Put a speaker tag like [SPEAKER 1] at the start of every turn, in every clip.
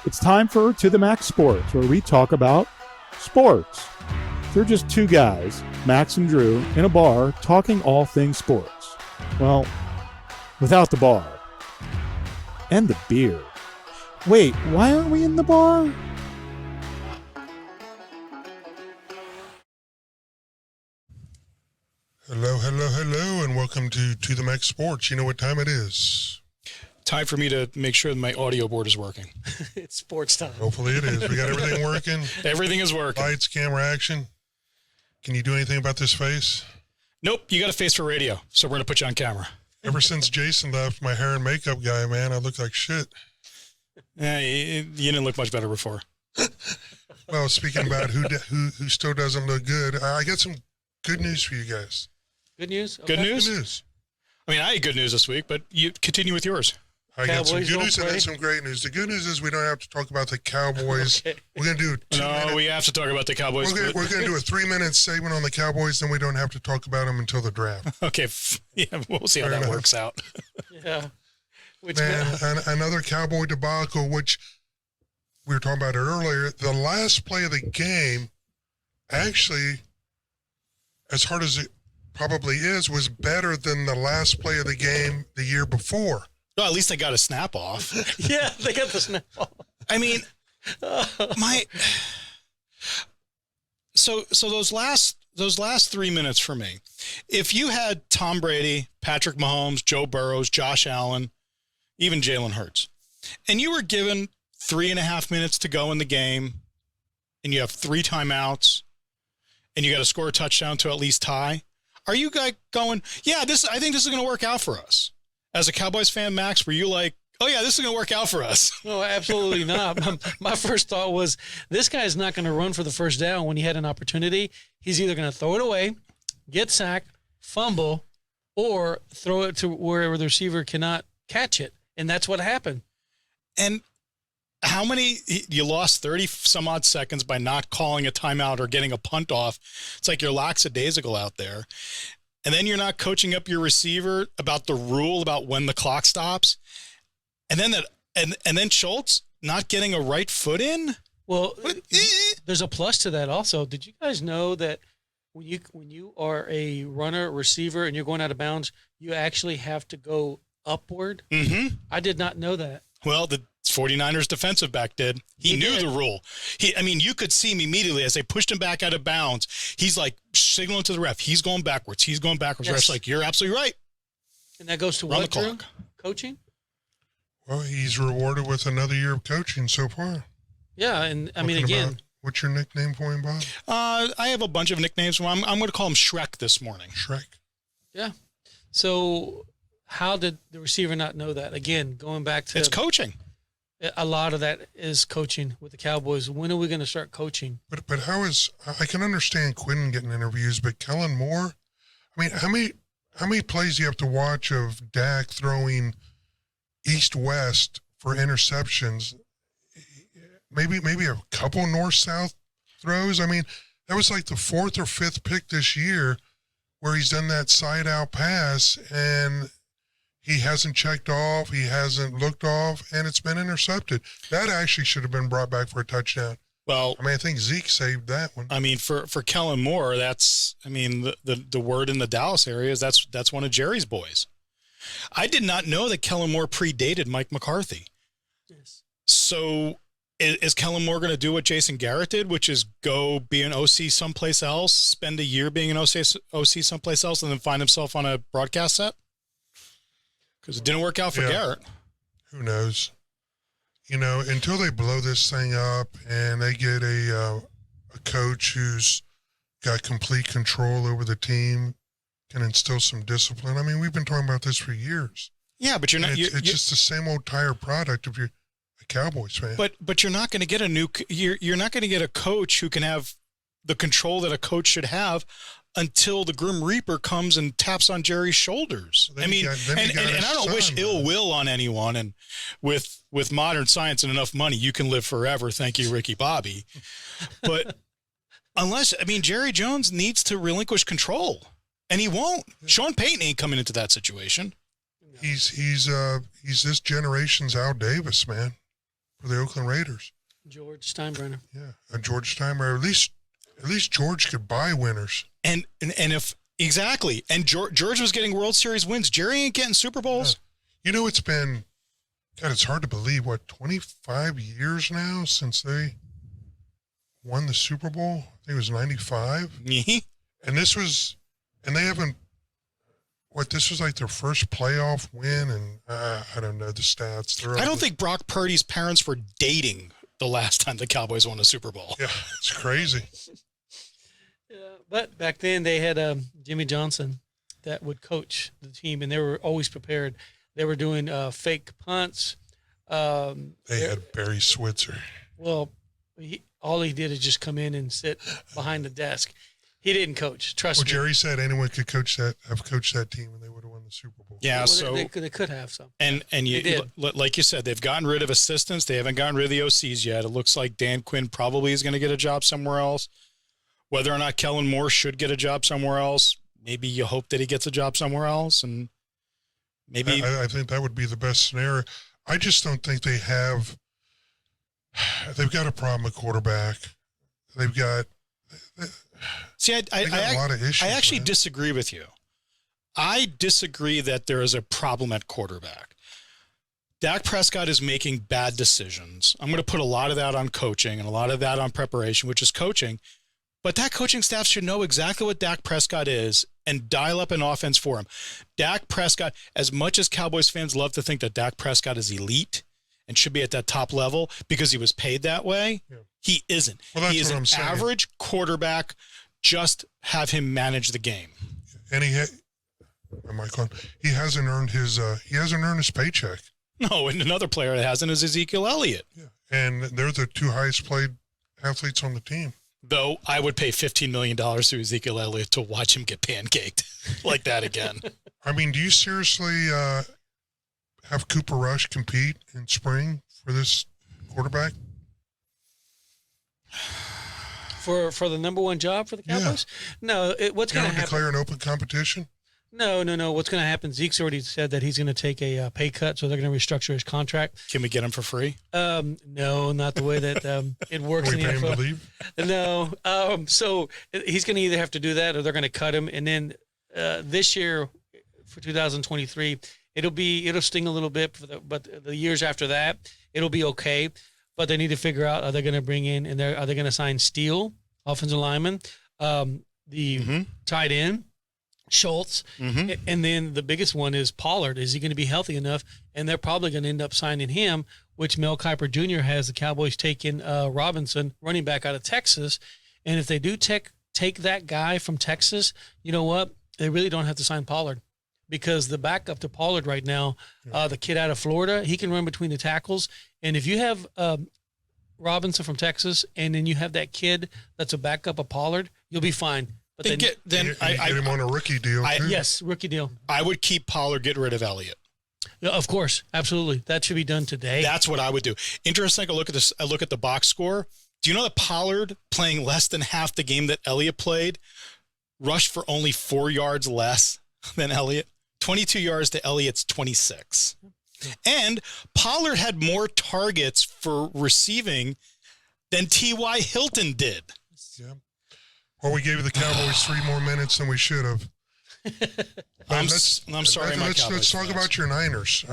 [SPEAKER 1] It's time for To the Max Sports, where we talk about sports. They're just two guys, Max and Drew, in a bar talking all things sports. Well, without the bar. And the beer. Wait, why aren't we in the bar?
[SPEAKER 2] Hello, and welcome to the Max Sports. You know what time it is.
[SPEAKER 3] Time for me to make sure that my audio board is working.
[SPEAKER 4] It's sports time.
[SPEAKER 2] Hopefully it is. We got everything working.
[SPEAKER 3] Everything is working.
[SPEAKER 2] Lights, camera, action. Can you do anything about this face?
[SPEAKER 3] Nope, you got a face for radio, so we're going to put you on camera.
[SPEAKER 2] Ever since Jason left, my hair and makeup guy, man, I look like shit.
[SPEAKER 3] Yeah, you didn't look much better before.
[SPEAKER 2] Well, speaking about who still doesn't look good, I got some good news for you guys.
[SPEAKER 4] Good news?
[SPEAKER 3] Good
[SPEAKER 4] Okay.
[SPEAKER 3] news?
[SPEAKER 2] Good news.
[SPEAKER 3] I mean, I had good news this week, but you continue with yours.
[SPEAKER 2] I got some
[SPEAKER 4] Cowboys
[SPEAKER 2] good
[SPEAKER 4] don't
[SPEAKER 2] news and
[SPEAKER 4] play?
[SPEAKER 2] then some great news. The good news is we don't have to talk about the Cowboys.
[SPEAKER 4] Okay.
[SPEAKER 2] We're going to do a 2
[SPEAKER 3] No,
[SPEAKER 2] minute.
[SPEAKER 3] we have to talk about the Cowboys.
[SPEAKER 2] We're going to do a 3-minute segment on the Cowboys, then we don't have to talk about them until the draft.
[SPEAKER 3] Okay, yeah, we'll see how
[SPEAKER 2] Fair
[SPEAKER 3] that
[SPEAKER 2] enough.
[SPEAKER 3] works out.
[SPEAKER 4] Yeah. Which
[SPEAKER 2] Man, another Cowboy debacle, which we were talking about earlier. The last play of the game, actually, as hard as it probably is, was better than the last play of the game the year before.
[SPEAKER 3] Well, at least I got a snap off.
[SPEAKER 4] yeah, they got the snap off.
[SPEAKER 3] I mean, so those last 3 minutes for me, if you had Tom Brady, Patrick Mahomes, Joe Burrows, Josh Allen, even Jalen Hurts, and you were given 3.5 minutes to go in the game, and you have 3 timeouts, and you got to score a touchdown to at least tie, are you guys going, yeah, I think this is going to work out for us? As a Cowboys fan, Max, were you like, oh, yeah, this is going to work out for us?
[SPEAKER 4] No, absolutely not. My first thought was, this guy's not going to run for the first down when he had an opportunity. He's either going to throw it away, get sacked, fumble, or throw it to where the receiver cannot catch it. And that's what happened.
[SPEAKER 3] And how many, you lost 30 some odd seconds by not calling a timeout or getting a punt off. It's like you're lackadaisical out there. And then you're not coaching up your receiver about the rule about when the clock stops. And then and then Schultz not getting a right foot in.
[SPEAKER 4] Well, there's a plus to that also. Did you guys know that when you are a runner, receiver, and you're going out of bounds, you actually have to go upward?
[SPEAKER 3] Mm-hmm.
[SPEAKER 4] I did not know that.
[SPEAKER 3] Well, the 49ers defensive back did. He knew
[SPEAKER 4] did.
[SPEAKER 3] the rule. You could see him immediately as they pushed him back out of bounds. He's like signaling to the ref. He's going backwards. Yes. Ref's like, you're absolutely right.
[SPEAKER 4] And that goes to
[SPEAKER 3] Run
[SPEAKER 4] what,
[SPEAKER 3] the
[SPEAKER 4] Drew?
[SPEAKER 3] clock.
[SPEAKER 4] Coaching?
[SPEAKER 2] Well, he's rewarded with another year of coaching so far.
[SPEAKER 4] Yeah, and I mean,
[SPEAKER 2] Talking
[SPEAKER 4] again,
[SPEAKER 2] about- what's your nickname for him, Bob?
[SPEAKER 3] I have a bunch of nicknames. I'm going to call him Shrek this morning.
[SPEAKER 2] Shrek.
[SPEAKER 4] yeah. So how did the receiver not know that? Again, going back to
[SPEAKER 3] It's coaching.
[SPEAKER 4] a lot of that is coaching with the Cowboys. When are we going to start coaching?
[SPEAKER 2] But how is, I can understand Quinn getting interviews, but Kellen Moore, I mean, how many plays do you have to watch of Dak throwing east-west for interceptions? Maybe a couple north-south throws. I mean, that was like the 4th or 5th pick this year where he's done that side-out pass, and he hasn't checked off, he hasn't looked off, and it's been intercepted. That actually should have been brought back for a touchdown.
[SPEAKER 3] Well,
[SPEAKER 2] I mean, I think Zeke saved that one.
[SPEAKER 3] I mean, for Kellen Moore, that's, I mean, the word in the Dallas area is that's one of Jerry's boys. I did not know that Kellen Moore predated Mike McCarthy.
[SPEAKER 4] Yes.
[SPEAKER 3] So is Kellen Moore going to do what Jason Garrett did, which is go be an OC someplace else, spend a year being an OC someplace else, and then find himself on a broadcast set? Because it didn't work out for Garrett.
[SPEAKER 2] Who knows? You know, until they blow this thing up and they get a coach who's got complete control over the team, can instill some discipline. I mean, we've been talking about this for years.
[SPEAKER 3] Yeah, but you're not.
[SPEAKER 2] It's just the same old tired product if you're a Cowboys fan.
[SPEAKER 3] But you're not going to get you're not going to get a coach who can have the control that a coach should have until the Grim Reaper comes and taps on Jerry's shoulders.
[SPEAKER 2] Then
[SPEAKER 3] I mean,
[SPEAKER 2] you got
[SPEAKER 3] and I don't
[SPEAKER 2] his
[SPEAKER 3] wish
[SPEAKER 2] son,
[SPEAKER 3] ill
[SPEAKER 2] man.
[SPEAKER 3] will on anyone. And with modern science and enough money, you can live forever. Thank you, Ricky Bobby. But unless, I mean, Jerry Jones needs to relinquish control, and he won't. Sean Payton ain't coming into that situation.
[SPEAKER 2] He's this generation's Al Davis, man. for the Oakland Raiders.
[SPEAKER 4] George Steinbrenner.
[SPEAKER 2] Yeah, George Steinbrenner. At least George could buy winners.
[SPEAKER 3] And if exactly, and George was getting World Series wins. Jerry ain't getting Super Bowls.
[SPEAKER 2] Yeah. You know, it's been, God, it's hard to believe, 25 years now since they won the Super Bowl? I think it was 95. And they haven't, this was like their first playoff win, and I don't know the stats.
[SPEAKER 3] I don't think Brock Purdy's parents were dating the last time the Cowboys won a Super Bowl.
[SPEAKER 2] Yeah, it's crazy.
[SPEAKER 4] Yeah, but back then they had Jimmy Johnson that would coach the team, and they were always prepared. They were doing fake punts.
[SPEAKER 2] They had Barry Switzer.
[SPEAKER 4] Well, all he did is just come in and sit behind the desk. He didn't coach. Trust me.
[SPEAKER 2] Jerry said anyone could have coached that team, and they would have won the Super Bowl.
[SPEAKER 3] Yeah,
[SPEAKER 4] well,
[SPEAKER 3] so
[SPEAKER 4] they could have some.
[SPEAKER 3] And like you said, they've gotten rid of assistants. They haven't gotten rid of the OCs yet. It looks like Dan Quinn probably is going to get a job somewhere else. Whether or not Kellen Moore should get a job somewhere else, maybe you hope that he gets a job somewhere else, and maybe
[SPEAKER 2] I think that would be the best scenario. I just don't think they've got a problem at quarterback. They've got.
[SPEAKER 3] See,
[SPEAKER 2] got a lot of issues.
[SPEAKER 3] I actually disagree with you. I disagree that there is a problem at quarterback. Dak Prescott is making bad decisions. I'm going to put a lot of that on coaching and a lot of that on preparation, which is coaching. But that coaching staff should know exactly what Dak Prescott is and dial up an offense for him. Dak Prescott, as much as Cowboys fans love to think that Dak Prescott is elite and should be at that top level because he was paid that way, he isn't.
[SPEAKER 2] Well, that's
[SPEAKER 3] he is
[SPEAKER 2] what
[SPEAKER 3] an
[SPEAKER 2] I'm saying.
[SPEAKER 3] average quarterback. Just have him manage the game.
[SPEAKER 2] And he hasn't earned his paycheck.
[SPEAKER 3] No, and another player that hasn't is Ezekiel Elliott.
[SPEAKER 2] Yeah, and they're the two highest paid athletes on the team.
[SPEAKER 3] Though I would pay $15 million to Ezekiel Elliott to watch him get pancaked like that again.
[SPEAKER 2] I mean, do you seriously have Cooper Rush compete in spring for this quarterback?
[SPEAKER 4] For the number one job for the Cowboys? Yeah. No, what's going to happen?
[SPEAKER 2] Declare an open competition?
[SPEAKER 4] No. What's going to happen? Zeke's already said that he's going to take a pay cut, so they're going to restructure his contract.
[SPEAKER 3] Can we get him for free?
[SPEAKER 4] No, not the way that it works in the NFL.
[SPEAKER 2] Can we pay him to leave?
[SPEAKER 4] No. So he's going to either have to do that or they're going to cut him. And then this year, for 2023, it'll sting a little bit, but the years after that, it'll be okay. But they need to figure out, are they going to bring in, and are they going to sign Steele, offensive lineman, the tight end, Schultz, and then the biggest one is Pollard. Is he going to be healthy enough? And they're probably going to end up signing him, which Mel Kiper Jr. has the Cowboys taking Robinson, running back out of Texas. And if they do take that guy from Texas, you know what? They really don't have to sign Pollard. Because the backup to Pollard right now, the kid out of Florida, he can run between the tackles. And if you have Robinson from Texas, and then you have that kid that's a backup of Pollard, you'll be fine. But
[SPEAKER 2] then get him on a rookie deal. Too.
[SPEAKER 4] Yes, rookie deal.
[SPEAKER 3] I would keep Pollard, get rid of Elliott.
[SPEAKER 4] Yeah, of course, absolutely. That should be done today.
[SPEAKER 3] That's what I would do. Interesting. I look at this. I look at the box score. Do you know that Pollard, playing less than half the game that Elliott played, rushed for only 4 yards less than Elliott? 22 yards to Elliott's 26. And Pollard had more targets for receiving than T.Y. Hilton did.
[SPEAKER 2] Yeah. Well, we gave the Cowboys 3 more minutes than we should have.
[SPEAKER 3] I'm sorry, my Cowboys
[SPEAKER 2] let's talk
[SPEAKER 3] fans.
[SPEAKER 2] about your Niners.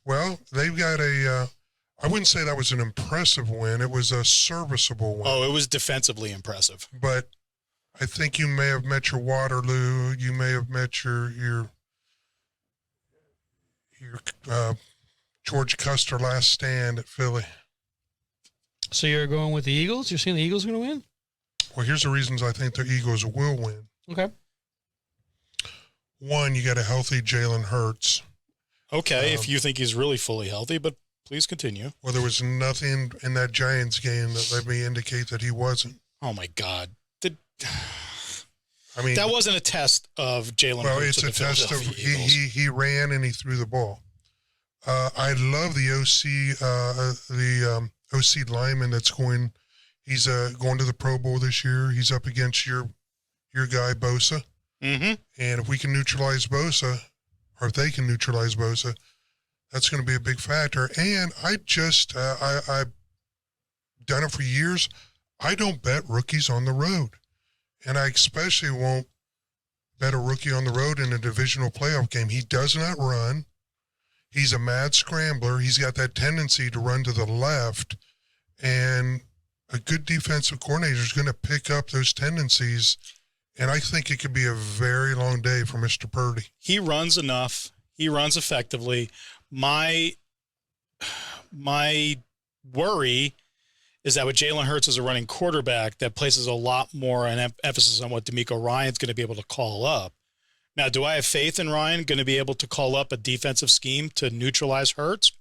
[SPEAKER 2] Well, they've got I wouldn't say that was an impressive win. It was a serviceable win.
[SPEAKER 3] Oh, it was defensively impressive.
[SPEAKER 2] But I think you may have met your Waterloo. You may have met your George Custer last stand at Philly.
[SPEAKER 4] So you're going with the Eagles? You're saying the Eagles are going to win?
[SPEAKER 2] Well, here's the reasons I think the Eagles will win.
[SPEAKER 4] Okay.
[SPEAKER 2] One, you got a healthy Jalen Hurts.
[SPEAKER 3] Okay, if you think he's really fully healthy, but please continue.
[SPEAKER 2] Well, there was nothing in that Giants game that let me indicate that he wasn't.
[SPEAKER 3] Oh, my God.
[SPEAKER 2] I mean,
[SPEAKER 3] that wasn't a test of Jalen Hurts.
[SPEAKER 2] Well, it's a test of he ran and he threw the ball. I love the OC lineman that's going. He's going to the Pro Bowl this year. He's up against your guy Bosa.
[SPEAKER 3] Mm-hmm.
[SPEAKER 2] And if we can neutralize Bosa, or if they can neutralize Bosa, That's going to be a big factor. And I've done it for years. I don't bet rookies on the road. And I especially won't bet a rookie on the road in a divisional playoff game. He does not run. He's a mad scrambler. He's got that tendency to run to the left. And a good defensive coordinator is going to pick up those tendencies. And I think it could be a very long day for Mr. Purdy.
[SPEAKER 3] He runs enough. He runs effectively. My worry is that with Jalen Hurts as a running quarterback, that places a lot more an emphasis on what DeMeco Ryan's going to be able to call up. Now, do I have faith in Ryan going to be able to call up a defensive scheme to neutralize Hurts?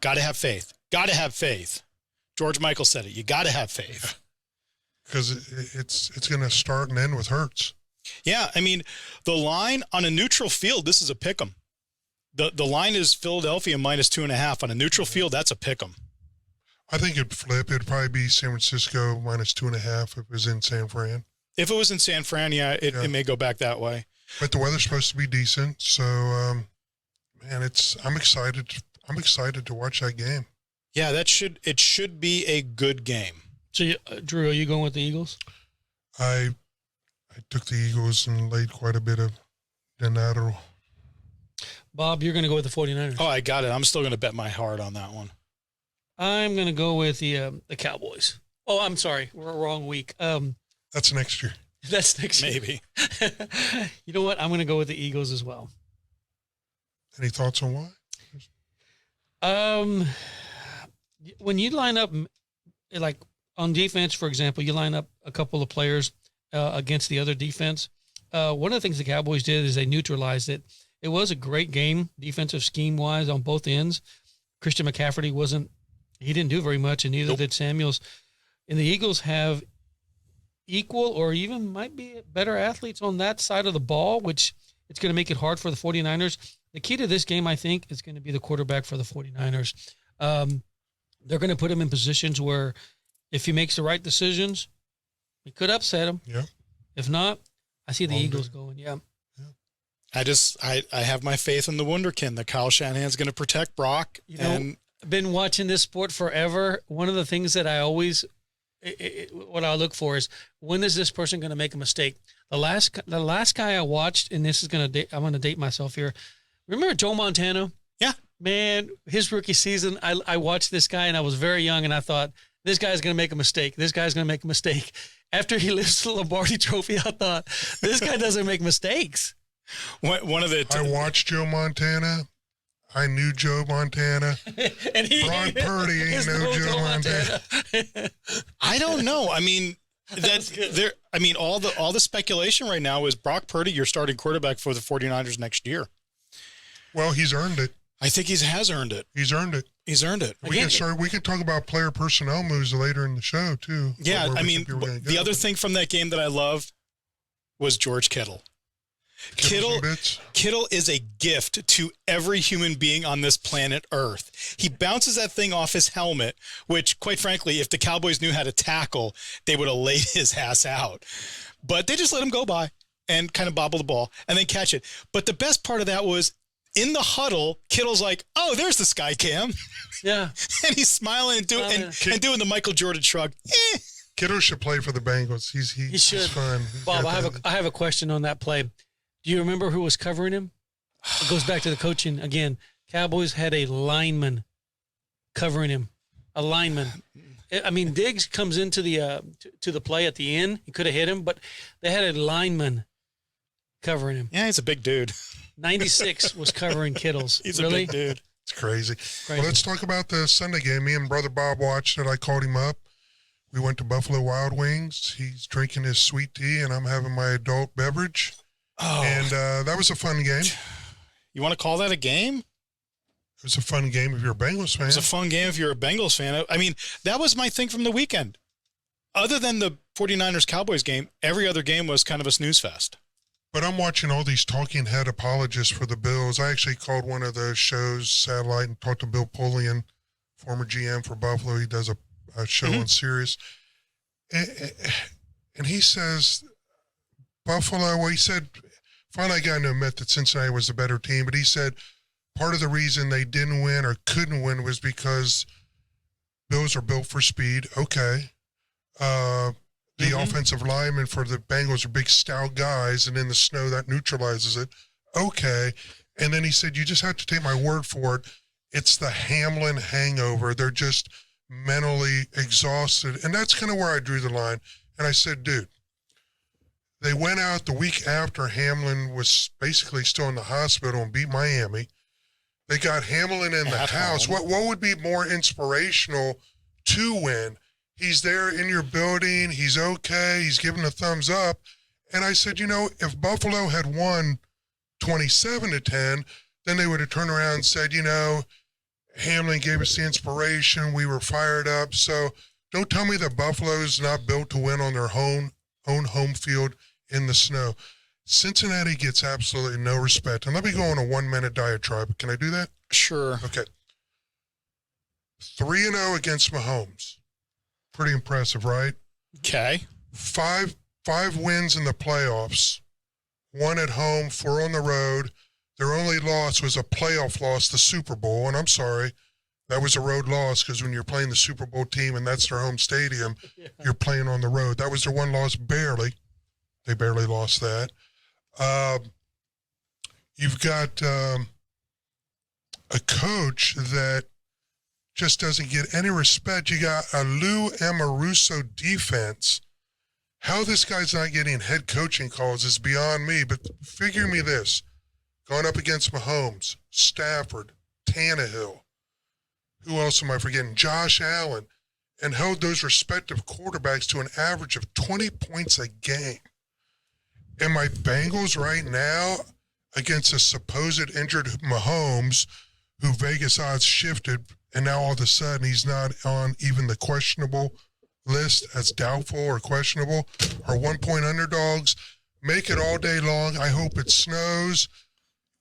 [SPEAKER 3] Got to have faith. Got to have faith. George Michael said it. You got to have faith.
[SPEAKER 2] Because it's going to start and end with Hurts.
[SPEAKER 3] Yeah, I mean, the line on a neutral field, this is a pick 'em. The line is Philadelphia -2.5. On a neutral field, that's a pick 'em.
[SPEAKER 2] I think it'd flip. It'd probably be San Francisco -2.5 if it was in San Fran.
[SPEAKER 3] If it was in San Fran, it may go back that way.
[SPEAKER 2] But the weather's supposed to be decent, so man, I'm excited. I'm excited to watch that game.
[SPEAKER 3] Yeah, it should be a good game.
[SPEAKER 4] So, Drew, are you going with the Eagles?
[SPEAKER 2] I took the Eagles and laid quite a bit of dinero.
[SPEAKER 4] Bob, you're going to go with the 49ers.
[SPEAKER 3] Oh, I got it. I'm still going to bet my heart on that one.
[SPEAKER 4] I'm going to go with the Cowboys. Oh, I'm sorry. We're wrong week.
[SPEAKER 2] That's next year.
[SPEAKER 4] That's next year.
[SPEAKER 3] Maybe.
[SPEAKER 4] You know what? I'm going to go with the Eagles as well.
[SPEAKER 2] Any thoughts on why?
[SPEAKER 4] When you line up, like on defense, for example, you line up a couple of players against the other defense. One of the things the Cowboys did is they neutralized it. It was a great game, defensive scheme-wise, on both ends. Christian McCaffrey he didn't do very much, and neither did Samuels. And the Eagles have equal or even might be better athletes on that side of the ball, which it's going to make it hard for the 49ers. The key to this game, I think, is going to be the quarterback for the 49ers. They're going to put him in positions where if he makes the right decisions, he could upset him.
[SPEAKER 2] Yeah.
[SPEAKER 4] If not, I see the Eagles going, yeah.
[SPEAKER 3] I have my faith in the wunderkind that Kyle Shanahan's going to protect Brock.
[SPEAKER 4] I've been watching this sport forever. One of the things that I always what I look for is, when is this person going to make a mistake? The last guy I watched, and this is I'm going to date myself here. Remember Joe Montana?
[SPEAKER 3] Yeah.
[SPEAKER 4] Man, his rookie season, I watched this guy, and I was very young, and I thought, this guy's going to make a mistake. This guy's going to make a mistake. After he lifts the Lombardi Trophy, I thought, this guy doesn't make mistakes.
[SPEAKER 2] I watched Joe Montana. I knew Joe Montana.
[SPEAKER 4] And
[SPEAKER 2] Brock Purdy ain't no Joe Montana.
[SPEAKER 3] I don't know. I mean, all the speculation right now is Brock Purdy, your starting quarterback for the 49ers next year.
[SPEAKER 2] Well, he's earned it.
[SPEAKER 3] I think he has earned it.
[SPEAKER 2] He's earned it.
[SPEAKER 3] He's earned it.
[SPEAKER 2] We can talk about player personnel moves later in the show too.
[SPEAKER 3] Yeah, I mean, the other thing from that game that I love was George Kittle. Kittle is a gift to every human being on this planet Earth. He bounces that thing off his helmet, which, quite frankly, if the Cowboys knew how to tackle, they would have laid his ass out. But they just let him go by and kind of bobble the ball and then catch it. But the best part of that was, in the huddle, Kittle's like, "Oh, there's the sky cam."
[SPEAKER 4] Yeah.
[SPEAKER 3] And he's smiling and doing the Michael Jordan shrug.
[SPEAKER 2] Kittle should play for the Bengals. He should. He's fun.
[SPEAKER 4] Bob, I have a question on that play. Do you remember who was covering him? It goes back to the coaching again. Cowboys had a lineman covering him. A lineman. I mean, Diggs comes into the to the play at the end. He could have hit him, but they had a lineman covering him.
[SPEAKER 3] Yeah, he's a big dude.
[SPEAKER 4] 96 was covering Kittles.
[SPEAKER 3] He's a big dude.
[SPEAKER 2] It's crazy. Well, let's talk about the Sunday game. Me and Brother Bob watched it. I called him up. We went to Buffalo Wild Wings. He's drinking his sweet tea, and I'm having my adult beverage.
[SPEAKER 3] Oh.
[SPEAKER 2] And that was a fun game.
[SPEAKER 3] You want to call that a game?
[SPEAKER 2] It was a fun game if you're a Bengals fan.
[SPEAKER 3] It was a fun game if you're a Bengals fan. I mean, that was my thing from the weekend. Other than the 49ers-Cowboys game, every other game was kind of a snooze fest.
[SPEAKER 2] But I'm watching all these talking head apologists for the Bills. I actually called one of the shows, Satellite, and talked to Bill Pullian, former GM for Buffalo. He does a show on Sirius. And he says, Buffalo, well, he said, finally I got to admit that Cincinnati was the better team, but he said, part of the reason they didn't win or couldn't win was because Bills are built for speed. Okay. The offensive linemen for the Bengals are big, stout guys, and in the snow that neutralizes it. Okay. And then he said, you just have to take my word for it. It's the Hamlin hangover. They're just mentally exhausted. And that's kind of where I drew the line. And I said, dude, they went out the week after Hamlin was basically still in the hospital and beat Miami. They got Hamlin in the house. What would be more inspirational to win? He's there in your building. He's okay. He's giving a thumbs up. And I said, you know, if Buffalo had won 27-10, then they would have turned around and said, you know, Hamlin gave us the inspiration. We were fired up. So don't tell me that Buffalo's not built to win on their own home field in the snow. Cincinnati gets absolutely no respect. And let me go on a 1-minute diatribe. Can I do that?
[SPEAKER 3] Sure.
[SPEAKER 2] Okay. 3-0 against Mahomes. Pretty impressive, right?
[SPEAKER 3] Okay.
[SPEAKER 2] Five wins in the playoffs. 1 at home, 4 on the road. Their only loss was a playoff loss, the Super Bowl. And I'm sorry, that was a road loss because when you're playing the Super Bowl team and that's their home stadium, you're playing on the road. That was their one loss, barely. They barely lost that. You've got a coach that just doesn't get any respect. You got a Lou Amoruso defense. How this guy's not getting head coaching calls is beyond me, but figure me this. Going up against Mahomes, Stafford, Tannehill, who else am I forgetting? Josh Allen, and held those respective quarterbacks to an average of 20 points a game. And my Bengals right now against a supposed injured Mahomes, who Vegas odds shifted, and now all of a sudden he's not on even the questionable list as doubtful or questionable, are 1-point underdogs. Make it all day long. I hope it snows.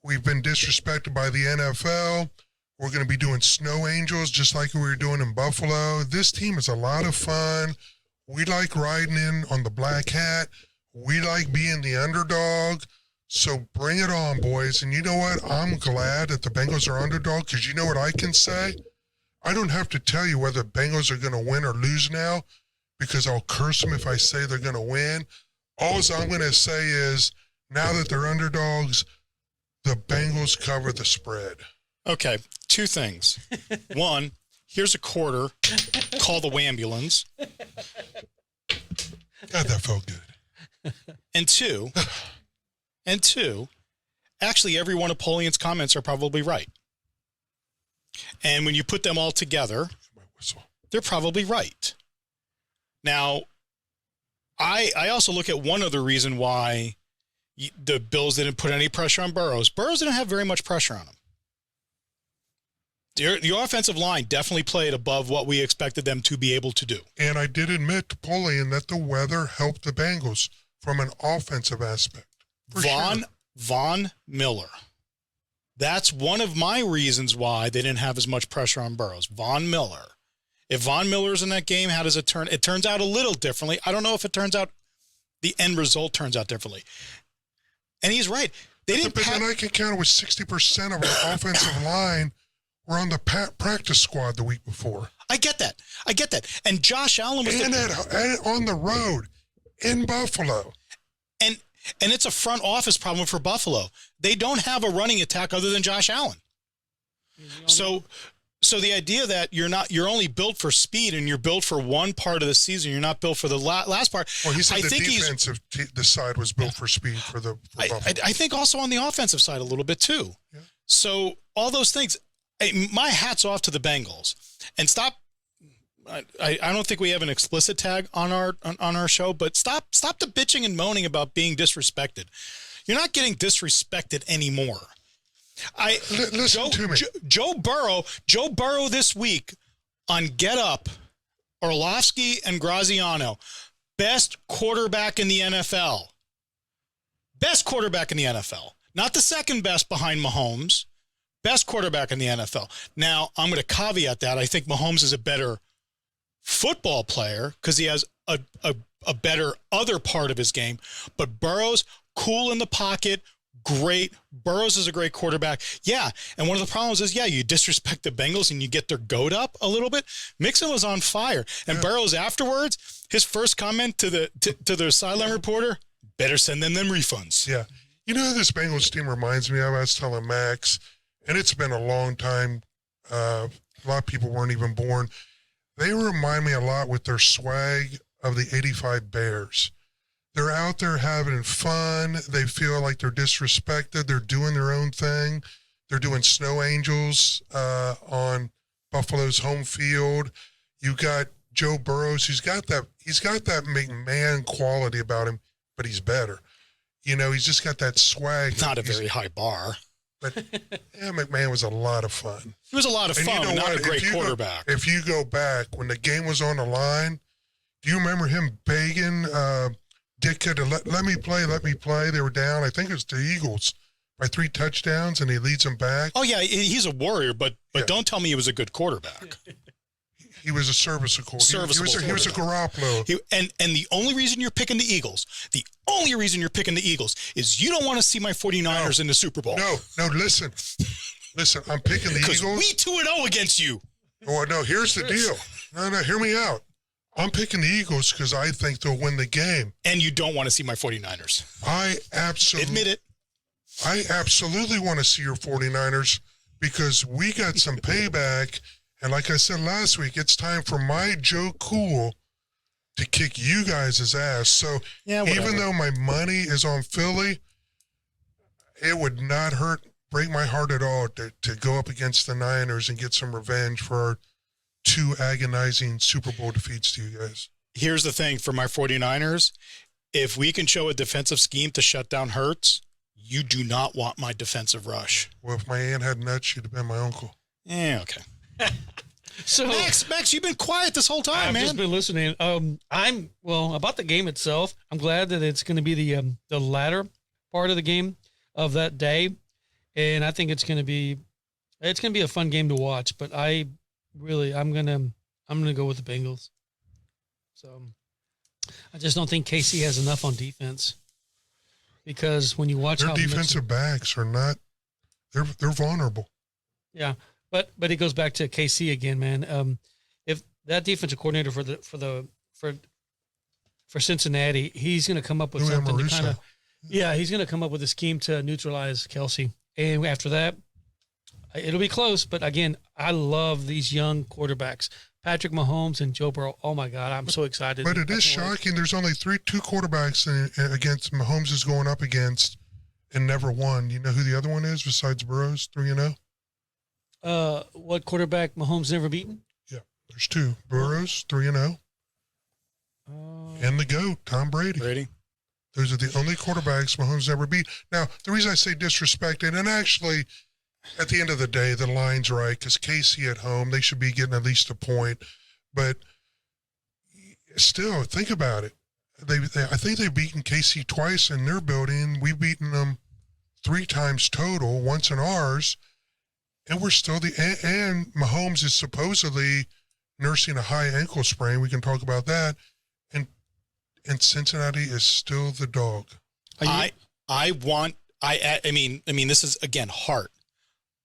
[SPEAKER 2] We've been disrespected by the NFL. We're going to be doing snow angels just like we were doing in Buffalo. This team is a lot of fun. We like riding in on the black hat. We like being the underdog. So bring it on, boys. And you know what? I'm glad that the Bengals are underdog because you know what I can say? I don't have to tell you whether the Bengals are going to win or lose now because I'll curse them if I say they're going to win. All I'm going to say is now that they're underdogs, the Bengals cover the spread.
[SPEAKER 3] Okay, 2 things. 1, here's a quarter. Call the wambulance.
[SPEAKER 2] God, that felt good.
[SPEAKER 3] And two, actually every one of Polian's comments are probably right. And when you put them all together, they're probably right. Now, I also look at one other reason why the Bills didn't put any pressure on Burrows. Burrows didn't have very much pressure on him. The offensive line definitely played above what we expected them to be able to do.
[SPEAKER 2] And I did admit to Polian that the weather helped the Bengals from an offensive aspect.
[SPEAKER 3] Von Miller. That's one of my reasons why they didn't have as much pressure on Burrows. Von Miller. If Von Miller's in that game, how does it turn? It turns out a little differently. I don't know if it turns out, the end result turns out differently. And he's right.
[SPEAKER 2] But then I can count it with 60% of our offensive line were on the practice squad the week before.
[SPEAKER 3] I get that. And Josh Allen was
[SPEAKER 2] and on the road in Buffalo.
[SPEAKER 3] And it's a front office problem for Buffalo. They don't have a running attack other than Josh Allen. So the idea that you're only built for speed and you're built for one part of the season, you're not built for the last part.
[SPEAKER 2] Well, he said the defensive the side was built for speed for Buffalo.
[SPEAKER 3] I think also on the offensive side a little bit too. Yeah. So all those things, my hat's off to the Bengals. And stop. I don't think we have an explicit tag on our show, but stop the bitching and moaning about being disrespected. You're not getting disrespected anymore.
[SPEAKER 2] Listen to me.
[SPEAKER 3] Joe Burrow this week on Get Up, Orlovsky and Graziano, best quarterback in the NFL. Best quarterback in the NFL. Not the second best behind Mahomes. Best quarterback in the NFL. Now, I'm going to caveat that. I think Mahomes is a better football player because he has a better other part of his game. But Burrow's cool in the pocket, great. Burrows is a great quarterback. Yeah. And one of the problems is, you disrespect the Bengals and you get their goat up a little bit. Mixon was on fire. And Burrows afterwards, his first comment to the sideline reporter, better send them refunds.
[SPEAKER 2] Yeah. You know who this Bengals team reminds me of? I was telling Max, and it's been a long time. A lot of people weren't even born. They remind me a lot with their swag of the 85 Bears. They're out there having fun. They feel like they're disrespected. They're doing their own thing. They're doing snow angels on Buffalo's home field. You got Joe Burrows. He's got that McMahon quality about him, but he's better. You know, he's just got that swag.
[SPEAKER 3] Not a very high bar.
[SPEAKER 2] But McMahon was a lot of fun.
[SPEAKER 3] He was a lot of fun, but not a great quarterback.
[SPEAKER 2] If you go back when the game was on the line, do you remember him begging Ditka to let me play? They were down, I think it was the Eagles, by 3 touchdowns, and he leads them back.
[SPEAKER 3] Oh, yeah, he's a warrior, but don't tell me he was a good quarterback.
[SPEAKER 2] He was a serviceable. He was a Garoppolo.
[SPEAKER 3] And the only reason you're picking the Eagles, is you don't want to see my 49ers in the Super Bowl.
[SPEAKER 2] No, listen, I'm picking the Eagles.
[SPEAKER 3] Because we 2-0 against you.
[SPEAKER 2] Oh, no, here's the deal. No, hear me out. I'm picking the Eagles because I think they'll win the game.
[SPEAKER 3] And you don't want to see my 49ers. Admit it.
[SPEAKER 2] I absolutely want to see your 49ers because we got some payback. And like I said last week, it's time for my Joe Cool to kick you guys' ass. So even though my money is on Philly, it would not break my heart at all to go up against the Niners and get some revenge for our 2 agonizing Super Bowl defeats to you guys.
[SPEAKER 3] Here's the thing for my 49ers. If we can show a defensive scheme to shut down Hurts, you do not want my defensive rush.
[SPEAKER 2] Well, if my aunt had nuts, she'd have been my uncle.
[SPEAKER 3] Yeah, okay.
[SPEAKER 4] So
[SPEAKER 3] Max, you've been quiet this whole time, man.
[SPEAKER 4] I've just been listening. About the game itself. I'm glad that it's going to be the latter part of the game of that day, and I think it's going to be a fun game to watch. But I'm gonna go with the Bengals. So I just don't think KC has enough on defense because when you watch
[SPEAKER 2] their
[SPEAKER 4] how
[SPEAKER 2] defensive backs are not, they're vulnerable.
[SPEAKER 4] Yeah. But it goes back to KC again, man. If that defensive coordinator for Cincinnati, he's going to come up with something to kind of, he's going to come up with a scheme to neutralize Kelsey. And after that, it'll be close. But again, I love these young quarterbacks, Patrick Mahomes and Joe Burrow. Oh my God, I'm so excited.
[SPEAKER 2] But it is shocking. There's only 2 quarterbacks against Mahomes is going up against and never won. You know who the other one is besides Burrows? 3-0.
[SPEAKER 4] What quarterback Mahomes never beaten?
[SPEAKER 2] Yeah, there's 2. Burrows, 3-0. And the GOAT, Tom Brady. Those are the only quarterbacks Mahomes ever beat. Now, the reason I say disrespected, and actually, at the end of the day, the line's right, because KC at home, they should be getting at least a point. But still, think about it. I think they've beaten KC twice in their building. We've beaten them 3 times total, once in ours. And we're still and Mahomes is supposedly nursing a high ankle sprain. We can talk about that. And Cincinnati is still the dog.
[SPEAKER 3] I mean, this is again heart.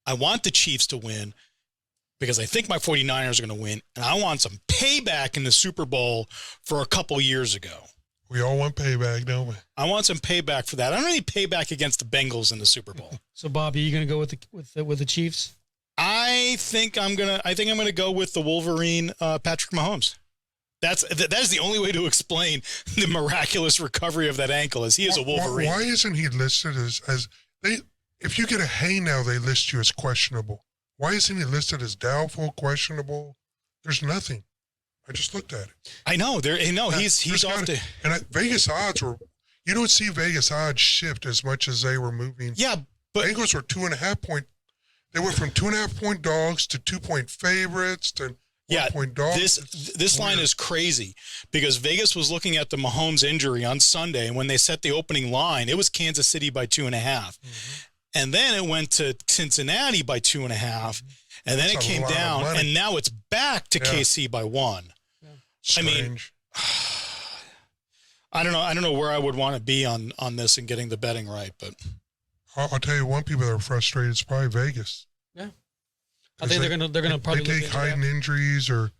[SPEAKER 3] I want the Chiefs to win because I think my 49ers are going to win, and I want some payback in the Super Bowl for a couple years ago.
[SPEAKER 2] We all want payback, don't we?
[SPEAKER 3] I want some payback for that. I don't need payback against the Bengals in the Super Bowl.
[SPEAKER 4] So, Bobby, you going to go with the Chiefs?
[SPEAKER 3] I think I'm gonna go with the Wolverine, Patrick Mahomes. That is the only way to explain the miraculous recovery of that ankle, as he is a Wolverine.
[SPEAKER 2] Why isn't he listed as they? If you get a hay now, they list you as questionable. Why isn't he listed as doubtful, questionable? There's nothing. I just looked at it.
[SPEAKER 3] I know. He's off to.
[SPEAKER 2] And Vegas odds were. You don't see Vegas odds shift as much as they were moving.
[SPEAKER 3] Yeah, but
[SPEAKER 2] Bengals were 2.5 point. They went from 2.5 point dogs to 2 point favorites to 1 point dogs.
[SPEAKER 3] This line is crazy because Vegas was looking at the Mahomes injury on Sunday, and when they set the opening line, it was Kansas City by 2.5, and then it went to Cincinnati by 2.5, and then it came down, and now it's back to KC by 1. Yeah.
[SPEAKER 2] Strange.
[SPEAKER 3] I mean, I don't know where I would want to be on this and getting the betting right, but
[SPEAKER 2] I'll tell you one people that are frustrated is probably Vegas.
[SPEAKER 4] Yeah. I think they're gonna probably
[SPEAKER 2] they take hiding injuries or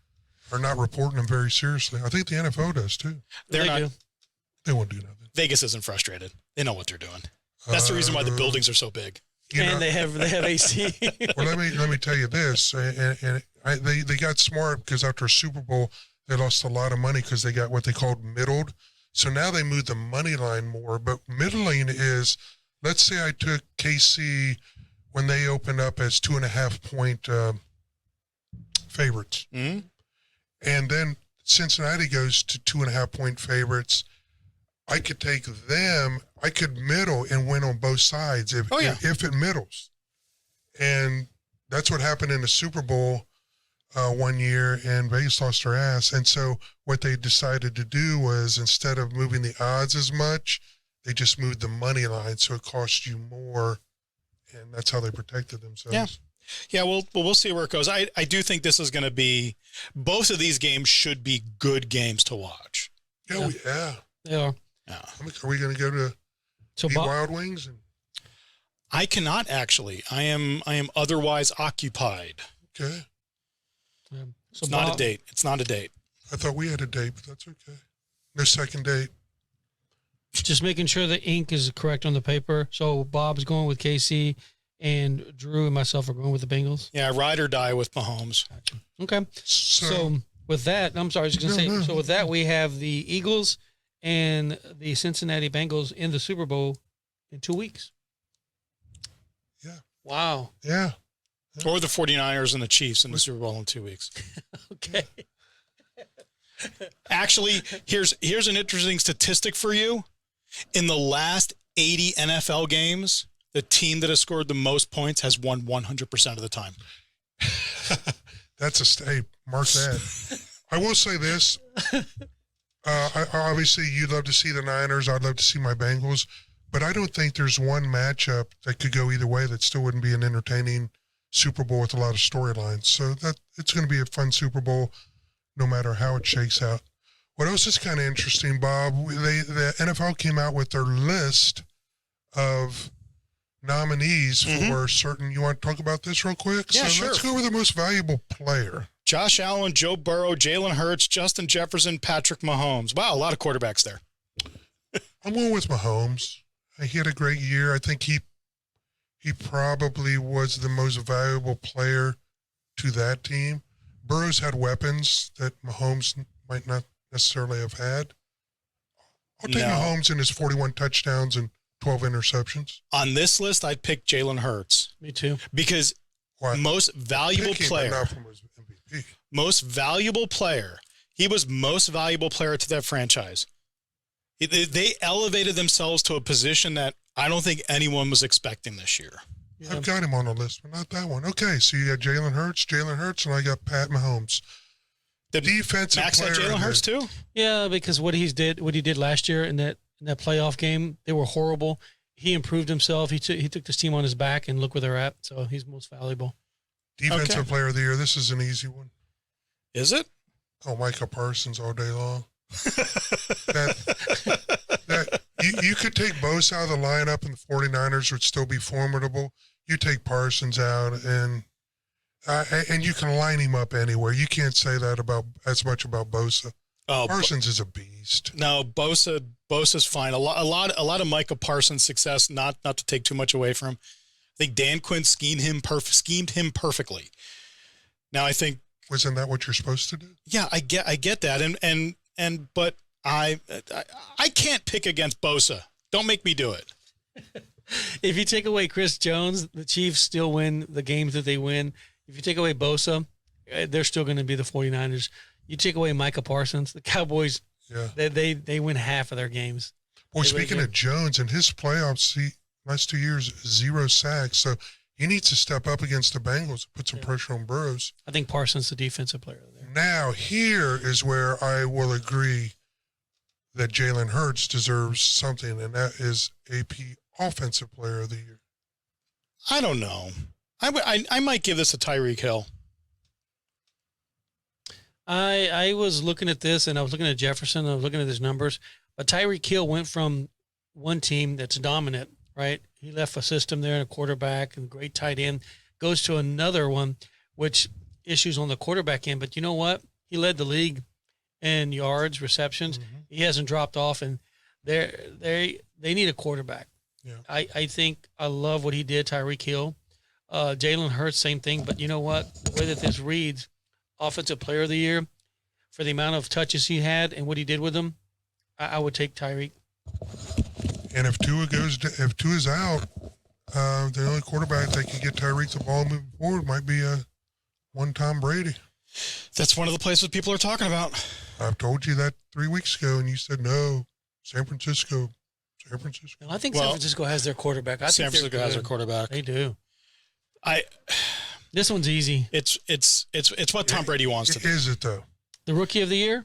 [SPEAKER 2] are not reporting them very seriously. I think the NFL does too.
[SPEAKER 3] They
[SPEAKER 2] won't do nothing.
[SPEAKER 3] Vegas isn't frustrated. They know what they're doing. That's the reason why the buildings are so big.
[SPEAKER 4] They have AC.
[SPEAKER 2] Well, let me tell you this, they got smart because after a Super Bowl they lost a lot of money because they got what they called middled. So now they moved the money line more. But middling is, let's say I took KC when they opened up as 2.5 point favorites,
[SPEAKER 3] Mm-hmm.
[SPEAKER 2] and then Cincinnati goes to 2.5 point favorites. I could take them. I could middle and win on both sides if it middles. And that's what happened in the Super Bowl one year, and Vegas lost their ass. And so what they decided to do was, instead of moving the odds as much, they just moved the money line, so it cost you more, and that's how they protected themselves.
[SPEAKER 3] Yeah, we'll see where it goes. I do think this is going to be, both of these games should be good games to watch.
[SPEAKER 2] Yeah.
[SPEAKER 4] They are.
[SPEAKER 3] Yeah.
[SPEAKER 2] Are we going to go to
[SPEAKER 4] So
[SPEAKER 2] eat Wild Wings? And...
[SPEAKER 3] I cannot actually. I am otherwise occupied.
[SPEAKER 2] Okay.
[SPEAKER 4] So
[SPEAKER 3] It's not a date. It's not a date.
[SPEAKER 2] I thought we had a date, but that's okay. No second date.
[SPEAKER 4] Just making sure the ink is correct on the paper. So Bob's going with KC, and Drew and myself are going with the Bengals.
[SPEAKER 3] Yeah, ride or die with Mahomes.
[SPEAKER 4] Okay.
[SPEAKER 2] So
[SPEAKER 4] So with that, I'm sorry, I was just going to say, so with that, we have the Eagles and the Cincinnati Bengals in the Super Bowl in 2 weeks.
[SPEAKER 2] Yeah.
[SPEAKER 4] Wow.
[SPEAKER 2] Yeah.
[SPEAKER 3] Or the 49ers and the Chiefs in the Super Bowl in 2 weeks.
[SPEAKER 4] Okay.
[SPEAKER 3] Actually, here's an interesting statistic for you. In the last 80 NFL games, the team that has scored the most points has won 100% of the time.
[SPEAKER 2] That's hey, mark that. I will say this. Obviously, you'd love to see the Niners. I'd love to see my Bengals. But I don't think there's one matchup that could go either way that still wouldn't be an entertaining Super Bowl with a lot of storylines. So that it's going to be a fun Super Bowl no matter how it shakes out. What else is kind of interesting, Bob? The NFL came out with their list of nominees for certain. You want to talk about this real quick?
[SPEAKER 3] Yeah,
[SPEAKER 2] so
[SPEAKER 3] sure.
[SPEAKER 2] Let's go with the most valuable player.
[SPEAKER 3] Josh Allen, Joe Burrow, Jalen Hurts, Justin Jefferson, Patrick Mahomes. Wow, a lot of quarterbacks there.
[SPEAKER 2] I'm going with Mahomes. He had a great year. I think he probably was the most valuable player to that team. Burrow's had weapons that Mahomes might not necessarily have had. I'll take Mahomes in his 41 touchdowns and 12 interceptions.
[SPEAKER 3] On this list, I'd pick Jalen Hurts.
[SPEAKER 4] Me too.
[SPEAKER 3] Because most valuable player.
[SPEAKER 2] Not from his MVP.
[SPEAKER 3] Most valuable player. He was most valuable player to that franchise. They elevated themselves to a position that I don't think anyone was expecting this year.
[SPEAKER 4] Yeah.
[SPEAKER 2] I've got him on the list, but not that one. Okay, so you got Jalen Hurts, and I got Pat Mahomes.
[SPEAKER 3] The
[SPEAKER 2] defensive
[SPEAKER 3] Max
[SPEAKER 2] player.
[SPEAKER 3] had Jalen Hurts too?
[SPEAKER 4] Yeah, because what he did last year in that playoff game, they were horrible. He improved himself. He took this team on his back, and look where they're at. So he's most valuable.
[SPEAKER 2] Defensive player of the year. This is an easy one.
[SPEAKER 3] Is it?
[SPEAKER 2] Oh, Micah Parsons all day long. You could take Bosa out of the lineup and the 49ers would still be formidable. You take Parsons out and you can line him up anywhere. You can't say that as much about Bosa.
[SPEAKER 3] Oh,
[SPEAKER 2] Parsons is a beast.
[SPEAKER 3] No, Bosa's fine. A lot of Micah Parsons' success. Not to take too much away from him. I think Dan Quinn schemed him perfectly. Now I think.
[SPEAKER 2] Wasn't that what you're supposed to do?
[SPEAKER 3] Yeah, I get that, but I can't pick against Bosa. Don't make me do it.
[SPEAKER 4] If you take away Chris Jones, the Chiefs still win the games that they win. If you take away Bosa, they're still going to be the 49ers. You take away Micah Parsons, the Cowboys, they win half of their games.
[SPEAKER 2] Boy, speaking of Jones, in his playoffs, last 2 years, 0 sacks. So he needs to step up against the Bengals and put some pressure on Burrows.
[SPEAKER 4] I think Parsons the defensive player there.
[SPEAKER 2] Now, here is where I will agree that Jalen Hurts deserves something, and that is AP Offensive Player of the Year.
[SPEAKER 3] I don't know. I might give this to Tyreek Hill.
[SPEAKER 4] I was looking at this, and I was looking at Jefferson, and I was looking at his numbers, but Tyreek Hill went from one team that's dominant, right? He left a system there and a quarterback and great tight end. Goes to another one, which issues on the quarterback end. But you know what? He led the league in yards, receptions.
[SPEAKER 2] Mm-hmm.
[SPEAKER 4] He hasn't dropped off, and they need a quarterback.
[SPEAKER 2] Yeah.
[SPEAKER 4] I think I love what he did, Tyreek Hill. Jalen Hurts, same thing. But you know what? The way that this reads, Offensive Player of the Year, for the amount of touches he had and what he did with them, I would take Tyreek.
[SPEAKER 2] And if Tua's out, the only quarterback that can get Tyreek the ball moving forward might be one Tom Brady.
[SPEAKER 3] That's one of the places people are talking about.
[SPEAKER 2] I've told you that 3 weeks ago, and you said no. San Francisco.
[SPEAKER 4] And I think San Francisco has their quarterback.
[SPEAKER 3] San Francisco has their quarterback.
[SPEAKER 4] They do. This one's easy.
[SPEAKER 3] It's what Tom Brady wants to do.
[SPEAKER 2] Is it though?
[SPEAKER 4] The Rookie of the Year?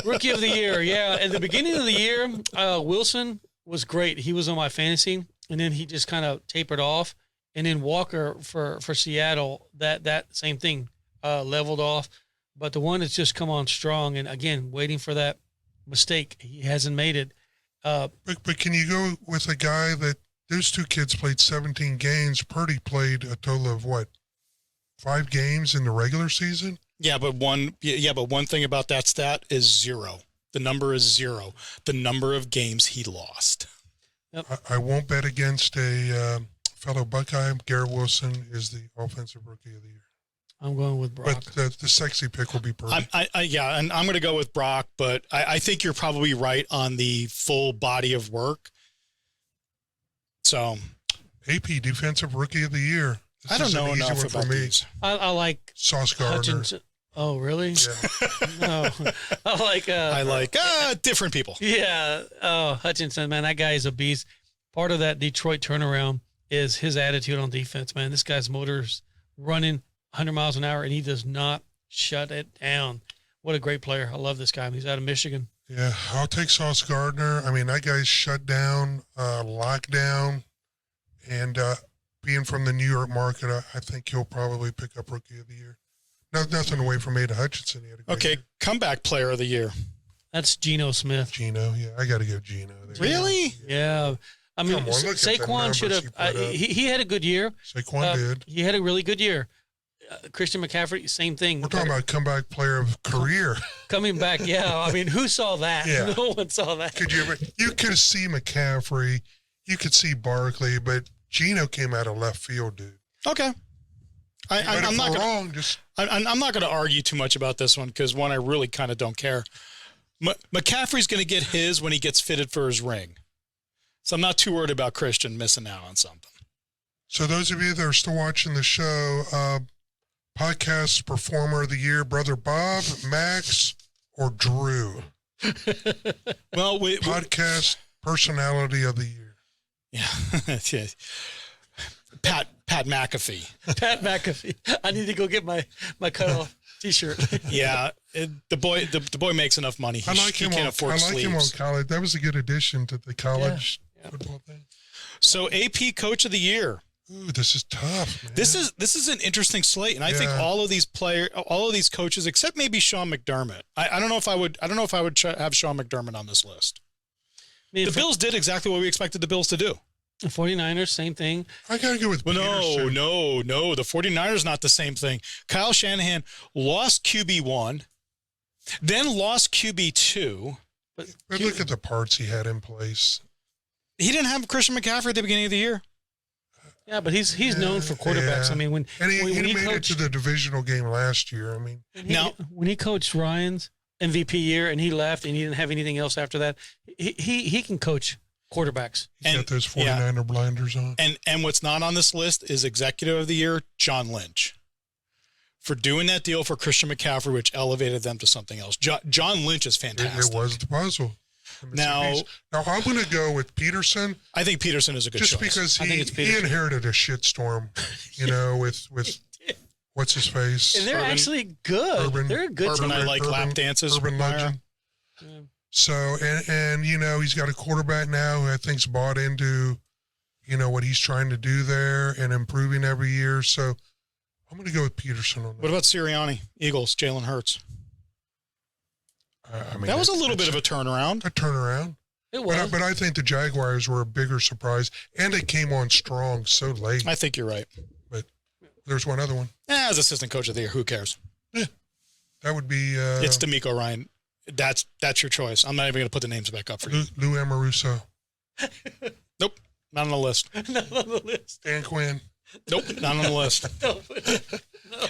[SPEAKER 4] Rookie of the Year, yeah. At the beginning of the year, Wilson was great. He was on my fantasy, and then he just kind of tapered off. And then Walker for Seattle, that same thing, leveled off. But the one that's just come on strong, and again, waiting for that mistake. He hasn't made it.
[SPEAKER 2] But can you go with a guy that those two kids played 17 games? Purdy played a total of 5 games in the regular season?
[SPEAKER 3] Yeah, but one thing about that stat is 0. The number is 0. The number of games he lost.
[SPEAKER 4] Yep.
[SPEAKER 2] I won't bet against a fellow Buckeye. Garrett Wilson is the offensive rookie of the year.
[SPEAKER 4] I'm going with Brock.
[SPEAKER 2] But the sexy pick will be Purdy.
[SPEAKER 3] And I'm going to go with Brock, but I think you're probably right on the full body of work. So,
[SPEAKER 2] AP defensive rookie of the year.
[SPEAKER 3] I don't know enough about these.
[SPEAKER 4] I like
[SPEAKER 2] Sauce Gardner.
[SPEAKER 4] Hutchinson. Oh, really?
[SPEAKER 2] Yeah.
[SPEAKER 4] No. I like
[SPEAKER 3] different people.
[SPEAKER 4] Yeah. Oh, Hutchinson, man, that guy is a beast. Part of that Detroit turnaround is his attitude on defense, man. This guy's motor's running 100 miles an hour, and he does not shut it down. What a great player. I love this guy. He's out of Michigan.
[SPEAKER 2] Yeah, I'll take Sauce Gardner. I mean, that guy's shut down, locked down, and being from the New York market, I think he'll probably pick up Rookie of the Year. Nothing away from Aiden Hutchinson. He had a great year.
[SPEAKER 3] Comeback Player of the Year.
[SPEAKER 4] That's Geno Smith.
[SPEAKER 2] Geno, yeah, I got to go Geno.
[SPEAKER 3] Really?
[SPEAKER 4] Yeah. I mean, Saquon should have. He had a good year.
[SPEAKER 2] Saquon did.
[SPEAKER 4] He had a really good year. Christian McCaffrey, same thing.
[SPEAKER 2] We're talking about comeback player of career.
[SPEAKER 4] Coming back, yeah. I mean, who saw that?
[SPEAKER 2] Yeah.
[SPEAKER 4] No one saw that.
[SPEAKER 2] You could see McCaffrey, you could see Barkley, but Geno came out of left field, dude.
[SPEAKER 3] Okay. I'm not going to argue too much about this one because, one, I really kind of don't care. McCaffrey's going to get his when he gets fitted for his ring. So I'm not too worried about Christian missing out on something.
[SPEAKER 2] So those of you that are still watching the show, podcast performer of the year, Brother Bob, Max, or Drew?
[SPEAKER 3] Well,
[SPEAKER 2] podcast personality of the year.
[SPEAKER 3] Yeah. Pat McAfee.
[SPEAKER 4] Pat McAfee. I need to go get my cutoff T-shirt.
[SPEAKER 3] Yeah, the boy makes enough money. He can't afford sleeves.
[SPEAKER 2] Him on college. That was a good addition to the college football thing.
[SPEAKER 3] So AP Coach of the Year.
[SPEAKER 2] Ooh, this is tough, man.
[SPEAKER 3] This is an interesting slate, and I think all of these coaches, except maybe Sean McDermott. I don't know if I would have Sean McDermott on this list. The Bills did exactly what we expected the Bills to do.
[SPEAKER 4] The 49ers, same thing.
[SPEAKER 2] I got to go with
[SPEAKER 3] Peterson. No. The 49ers not the same thing. Kyle Shanahan lost QB1, then lost QB2.
[SPEAKER 2] But look at the parts he had in place.
[SPEAKER 3] He didn't have Christian McCaffrey at the beginning of the year.
[SPEAKER 4] Yeah, but he's known for quarterbacks. I mean, when
[SPEAKER 2] he
[SPEAKER 4] made
[SPEAKER 2] it to the divisional game last year. I mean,
[SPEAKER 4] when he coached Ryan's MVP year and he left and he didn't have anything else after that, he can coach quarterbacks.
[SPEAKER 2] He's got those 49er blinders on.
[SPEAKER 3] And what's not on this list is Executive of the Year, John Lynch, for doing that deal for Christian McCaffrey, which elevated them to something else. John Lynch is fantastic.
[SPEAKER 2] It was the puzzle.
[SPEAKER 3] Now
[SPEAKER 2] I'm going to go with Peterson.
[SPEAKER 3] I think Peterson is a good choice.
[SPEAKER 2] Just because he inherited a shitstorm, with what's his face.
[SPEAKER 4] And they're actually good. They're a good
[SPEAKER 3] team. I like lap dances.
[SPEAKER 2] Urban Legend. Yeah. So, and he's got a quarterback now who I think's bought into, what he's trying to do there and improving every year. So I'm going to go with Peterson on that.
[SPEAKER 3] What about Sirianni, Eagles, Jalen Hurts?
[SPEAKER 2] I mean,
[SPEAKER 3] that was a little bit of a turnaround.
[SPEAKER 4] It was.
[SPEAKER 2] But I think the Jaguars were a bigger surprise, and they came on strong so late.
[SPEAKER 3] I think you're right.
[SPEAKER 2] But there's one other one.
[SPEAKER 3] As assistant coach of the year, who cares?
[SPEAKER 2] That would be
[SPEAKER 3] It's D'Amico Ryan. That's your choice. I'm not even going to put the names back up for you.
[SPEAKER 2] Lou Amoruso.
[SPEAKER 3] Nope, not on the list.
[SPEAKER 4] Not on the list.
[SPEAKER 2] Dan Quinn.
[SPEAKER 3] Nope, not on the list.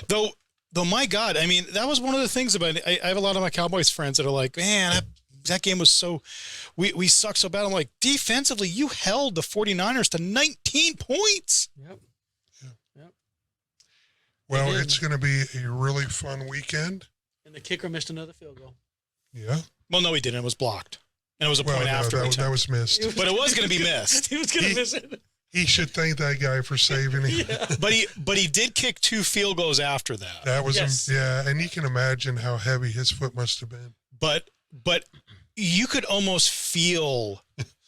[SPEAKER 4] No.
[SPEAKER 3] Though, my God, I mean, that was one of the things about it. I have a lot of my Cowboys friends that are like, man, that game was so, we suck so bad. I'm like, defensively, you held the 49ers to 19 points.
[SPEAKER 4] Yep.
[SPEAKER 2] Well, it's going to be a really fun weekend.
[SPEAKER 4] And the kicker missed another field goal.
[SPEAKER 2] Yeah.
[SPEAKER 3] Well, no, he didn't. It was blocked. And it was a point after.
[SPEAKER 2] That was missed.
[SPEAKER 3] But it was going to be missed.
[SPEAKER 4] He was going to miss it.
[SPEAKER 2] He should thank that guy for saving him.
[SPEAKER 4] Yeah.
[SPEAKER 3] But he did kick 2 field goals after that.
[SPEAKER 2] That was
[SPEAKER 4] Yes.
[SPEAKER 2] and you can imagine how heavy his foot must have been.
[SPEAKER 3] But you could almost feel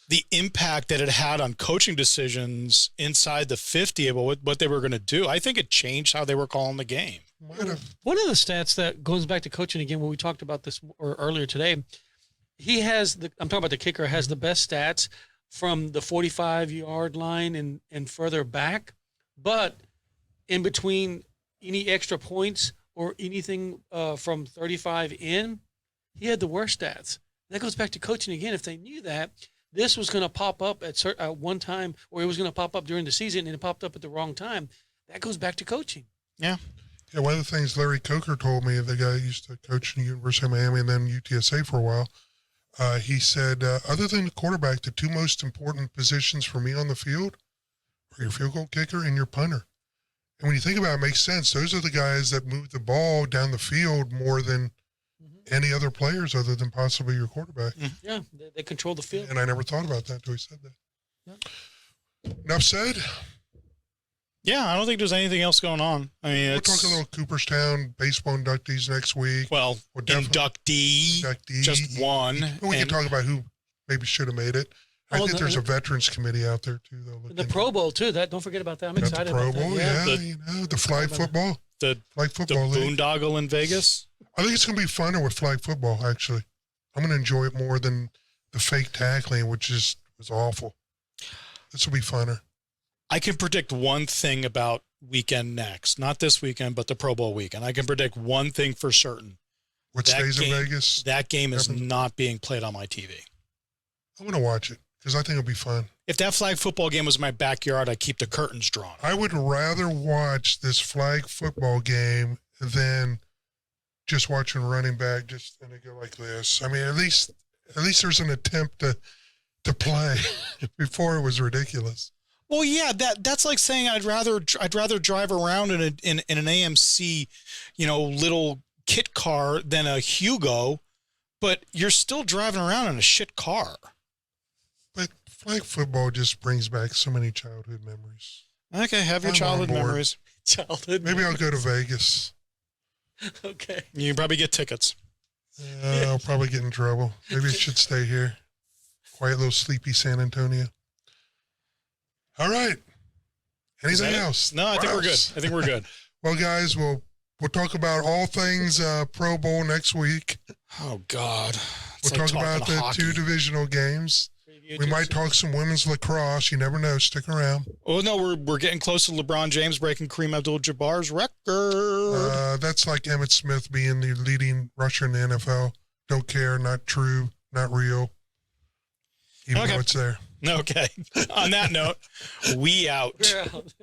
[SPEAKER 3] the impact that it had on coaching decisions inside the 50 about what they were going to do. I think it changed how they were calling the game.
[SPEAKER 2] Might have.
[SPEAKER 4] One of the stats that goes back to coaching again, when we talked about this or earlier today, he has I'm talking about the kicker, has the best stats from the 45-yard line and further back, but in between any extra points or anything from 35 in, he had the worst stats. That goes back to coaching again. If they knew that this was going to pop up at one time, or it was going to pop up during the season and it popped up at the wrong time, that goes back to coaching.
[SPEAKER 3] Yeah.
[SPEAKER 2] Yeah, one of the things Larry Coker told me, the guy who used to coach in the University of Miami and then UTSA for a while, he said, other than the quarterback, the 2 most important positions for me on the field are your field goal kicker and your punter. And when you think about it, it makes sense. Those are the guys that move the ball down the field more than any other players other than possibly your quarterback.
[SPEAKER 4] Yeah, they control the field.
[SPEAKER 2] And I never thought about that until he said that. Yeah. Enough said.
[SPEAKER 3] Yeah, I don't think there's anything else going on. I mean,
[SPEAKER 2] We'll talk a little Cooperstown baseball inductees next week.
[SPEAKER 3] Well, inductee, just one.
[SPEAKER 2] We can talk about who maybe should have made it. I think there's a veterans committee out there too, though.
[SPEAKER 4] The Pro Bowl too. Don't forget about that. I'm excited
[SPEAKER 2] the Pro
[SPEAKER 4] about
[SPEAKER 2] Bowl,
[SPEAKER 4] that.
[SPEAKER 2] yeah. The flag football.
[SPEAKER 3] The
[SPEAKER 2] flag football league.
[SPEAKER 3] boondoggle in Vegas.
[SPEAKER 2] I think it's going to be funner with flag football, actually. I'm going to enjoy it more than the fake tackling, which was awful. This will be funner.
[SPEAKER 3] I can predict one thing about weekend next. Not this weekend, but the Pro Bowl weekend. I can predict one thing for certain.
[SPEAKER 2] What stays in Vegas?
[SPEAKER 3] That game is not being played on my TV.
[SPEAKER 2] I'm going to watch it because I think it'll be fun.
[SPEAKER 3] If that flag football game was in my backyard, I'd keep the curtains drawn.
[SPEAKER 2] I would rather watch this flag football game than just watching running back just and they go like this. I mean, at least there's an attempt to play. Before it was ridiculous.
[SPEAKER 3] Well, yeah, that's like saying I'd rather drive around in an AMC, little kit car than a Hugo, but you're still driving around in a shit car.
[SPEAKER 2] But flag football just brings back so many childhood memories.
[SPEAKER 3] Okay, have your childhood memories.
[SPEAKER 2] Maybe I'll go to Vegas.
[SPEAKER 4] Okay.
[SPEAKER 3] You can probably get tickets.
[SPEAKER 2] I'll probably get in trouble. Maybe I should stay here. Quiet little sleepy San Antonio. All right. Anything else?
[SPEAKER 3] No, I think we're good.
[SPEAKER 2] Well, guys, we'll talk about all things Pro Bowl next week.
[SPEAKER 3] Oh, God.
[SPEAKER 2] We'll talk about the hockey. 2 divisional games. We might talk some women's lacrosse. You never know. Stick around.
[SPEAKER 3] Oh, no, we're getting close to LeBron James breaking Kareem Abdul-Jabbar's record.
[SPEAKER 2] That's like Emmitt Smith being the leading rusher in the NFL. Don't care. Not true. Not real. Even though it's there.
[SPEAKER 3] Okay. On that note, we out.
[SPEAKER 4] We're out.